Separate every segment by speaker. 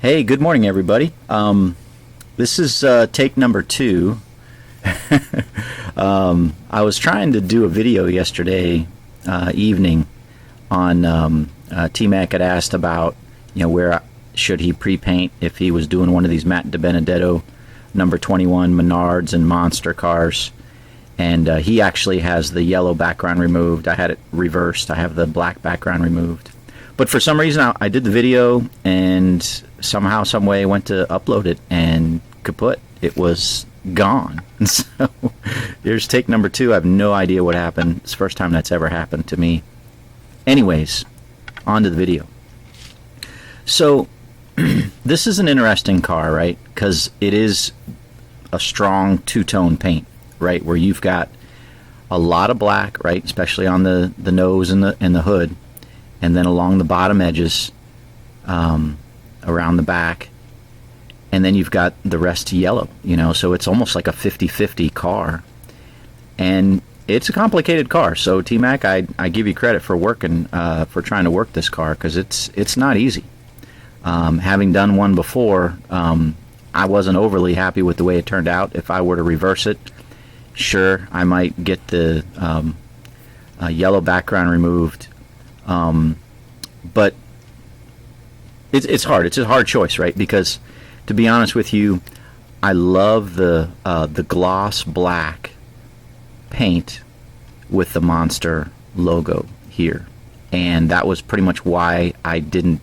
Speaker 1: Hey, good morning, everybody. This is take number two. I was trying to do a video yesterday evening on T-Mac had asked about, where should he pre-paint if he was doing one of these Matt DiBenedetto number 21 Menards and Monster cars. And he actually has the yellow background removed. I had it reversed. I have the black background removed. But for some reason, I did the video, and somehow, some way, went to upload it, and kaput, it was gone. And so here's take number two. I have no idea what happened. It's the first time that's ever happened to me. Anyways, on to the video. So this is an interesting car, right? Because it is a strong two-tone paint, right? Where you've got a lot of black, right? Especially on the nose and the hood. And then along the bottom edges, around the back, and then you've got the rest yellow, so it's almost like a 50-50 car, and it's a complicated car. So T-Mac, I give you credit for working, for trying to work this car, because it's not easy. Having done one before, I wasn't overly happy with the way it turned out. If I were to reverse it, sure, I might get the yellow background removed. But it's hard. It's a hard choice, right? Because to be honest with you, I love the gloss black paint with the Monster logo here, and that was pretty much why I didn't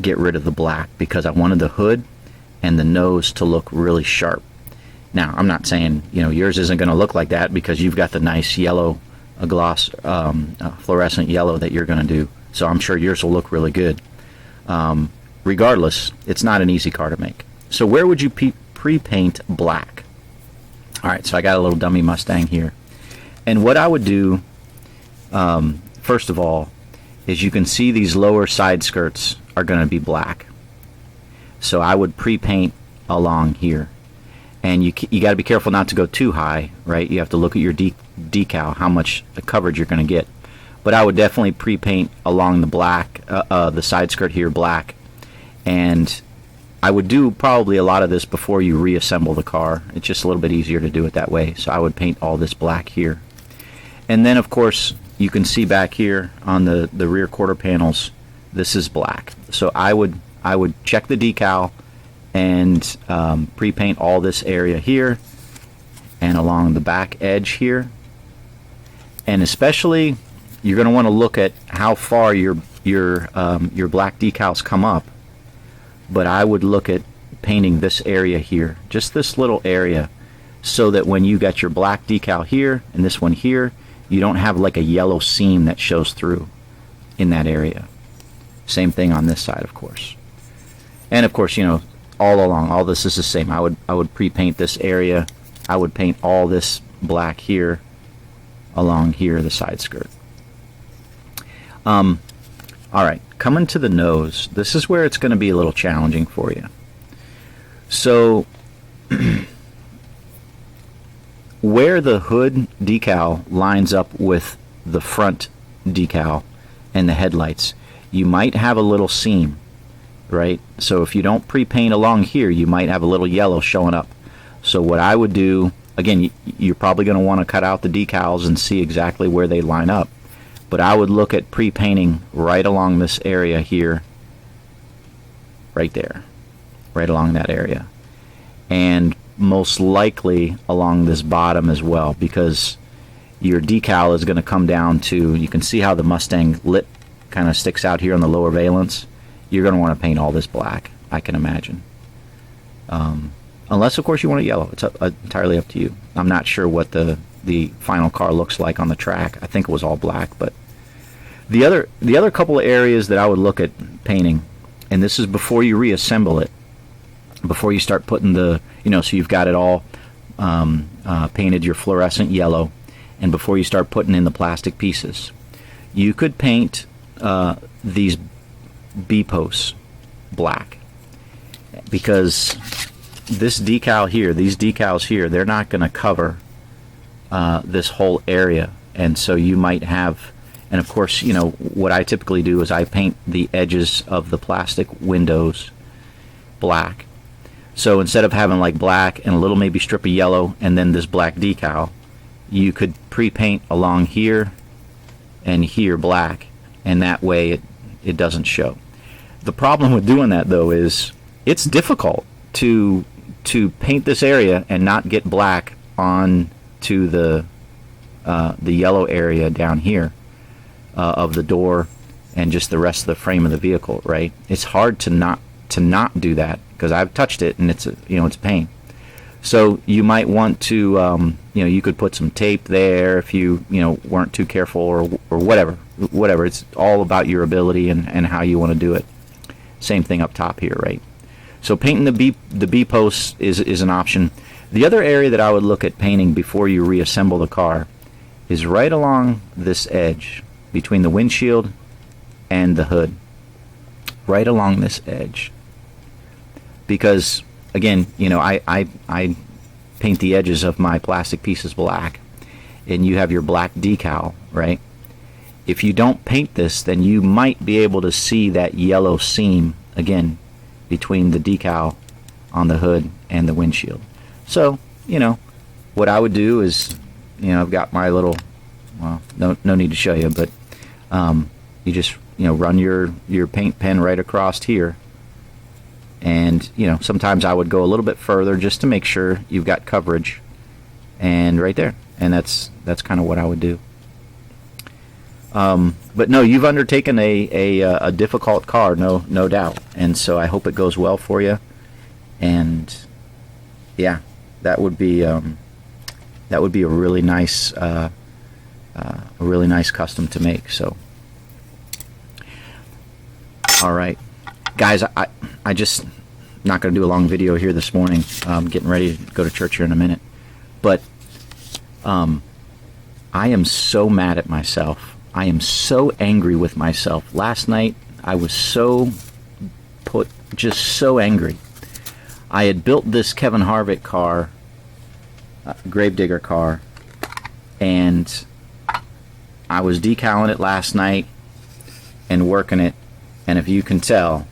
Speaker 1: get rid of the black, because I wanted the hood and the nose to look really sharp. Now, I'm not saying yours isn't going to look like that, because you've got the nice yellow, a gloss fluorescent yellow that you're going to do, so I'm sure yours will look really good. Regardless, it's not an easy car to make. So where would you pre-paint black? Alright, so I got a little dummy Mustang here, and what I would do, first of all, is you can see these lower side skirts are going to be black, so I would pre-paint along here. And you got to be careful not to go too high, right? You have to look at your decal, how much coverage you're going to get. But I would definitely pre-paint along the black, the side skirt here black. And I would do probably a lot of this before you reassemble the car. It's just a little bit easier to do it that way. So I would paint all this black here. And then, of course, you can see back here on the rear quarter panels, this is black. So I would check the decal and pre-paint all this area here and along the back edge here. And especially, you're going to want to look at how far your black decals come up. But I would look at painting this area here, just this little area, so that when you got your black decal here and this one here, you don't have like a yellow seam that shows through in that area. Same thing on this side, of course. And of course, all along, all this is the same. I would pre-paint this area. I would paint all this black here, along here, the side skirt. Alright, coming to the nose, this is where it's going to be a little challenging for you. So, where the hood decal lines up with the front decal and the headlights, you might have a little seam, right? So if you don't pre-paint along here, you might have a little yellow showing up. So what I would do, again, you're probably going to want to cut out the decals and see exactly where they line up. But I would look at pre-painting right along this area here, right there, right along that area. And most likely along this bottom as well, because your decal is going to come down to, you can see how the Mustang lip kind of sticks out here on the lower valence. You're going to want to paint all this black, I can imagine. Unless, of course, you want it yellow. It's entirely up to you. I'm not sure what the final car looks like on the track. I think it was all black. But the other couple of areas that I would look at painting, and this is before you reassemble it, before you start putting the, so you've got it all painted your fluorescent yellow, and before you start putting in the plastic pieces, you could paint these B-posts black, because this decal here, these decals here, they're not going to cover this whole area, and so you might have, and of course, what I typically do is I paint the edges of the plastic windows black. So instead of having like black and a little maybe strip of yellow and then this black decal, you could pre-paint along here and here black, and that way it doesn't show. The problem with doing that though is it's difficult to paint this area and not get black on to the yellow area down here of the door and just the rest of the frame of the vehicle, right? It's hard to not do that because I've touched it and it's a pain. So you might want to you could put some tape there if you weren't too careful or whatever. It's all about your ability and how you want to do it. Same thing up top here, right? So painting the B posts is an option. The other area that I would look at painting before you reassemble the car is right along this edge between the windshield and the hood. Right along this edge. Because again, I paint the edges of my plastic pieces black, and you have your black decal, right? If you don't paint this, then you might be able to see that yellow seam again between the decal on the hood and the windshield. So, what I would do is, I've got my little, well, no need to show you, but you just, run your paint pen right across here. And, sometimes I would go a little bit further just to make sure you've got coverage. And right there. And that's kind of what I would do. But no, you've undertaken a difficult car, no doubt. And so I hope it goes well for you. And yeah, that would be a really nice custom to make. So, all right, guys, I just not going to do a long video here this morning. I'm getting ready to go to church here in a minute, but I am so mad at myself. I am so angry with myself. Last night I was just so angry. I had built this Kevin Harvick car, Gravedigger car, and I was decaling it last night and working it, and if you can tell,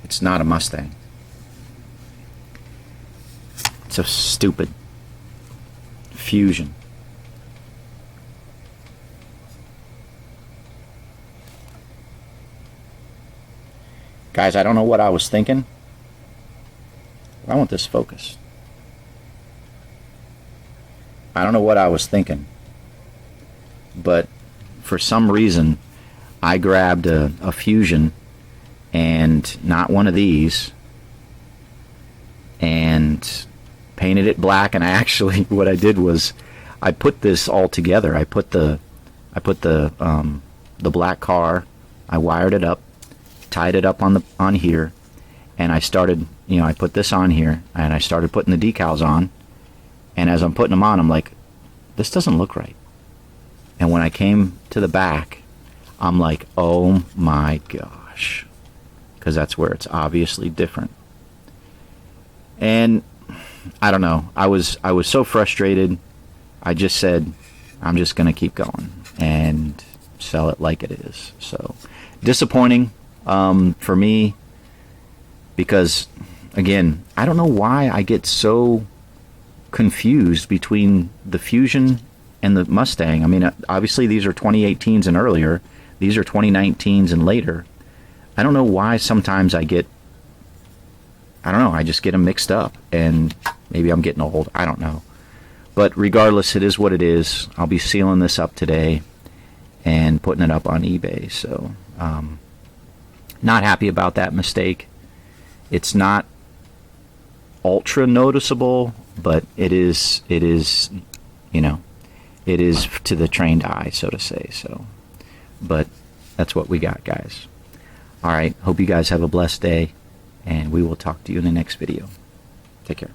Speaker 1: it's not a Mustang. It's a stupid Fusion. Guys, I don't know what I was thinking. I want this focused. I don't know what I was thinking, but for some reason I grabbed a Fusion and not one of these and painted it black. And I actually, what I did was I put this all together. I put the black car, I wired it up, tied it up on here, and I started, I put this on here and I started putting the decals on. And as I'm putting them on, I'm like, this doesn't look right. And when I came to the back, I'm like, oh my gosh, because that's where it's obviously different. And I don't know, I was so frustrated. I just said, I'm just gonna keep going and sell it like it is. So disappointing for me, because again, I don't know why I get so confused between the Fusion and the Mustang. I mean, obviously these are 2018s and earlier. These are 2019s and later. I don't know why sometimes I just get them mixed up, and maybe I'm getting old. I don't know. But regardless, it is what it is. I'll be sealing this up today and putting it up on eBay. So, not happy about that mistake. It's not ultra noticeable, but it is, it is to the trained eye, so to say. So, but that's what we got, guys. All right, hope you guys have a blessed day, and we will talk to you in the next video. Take care.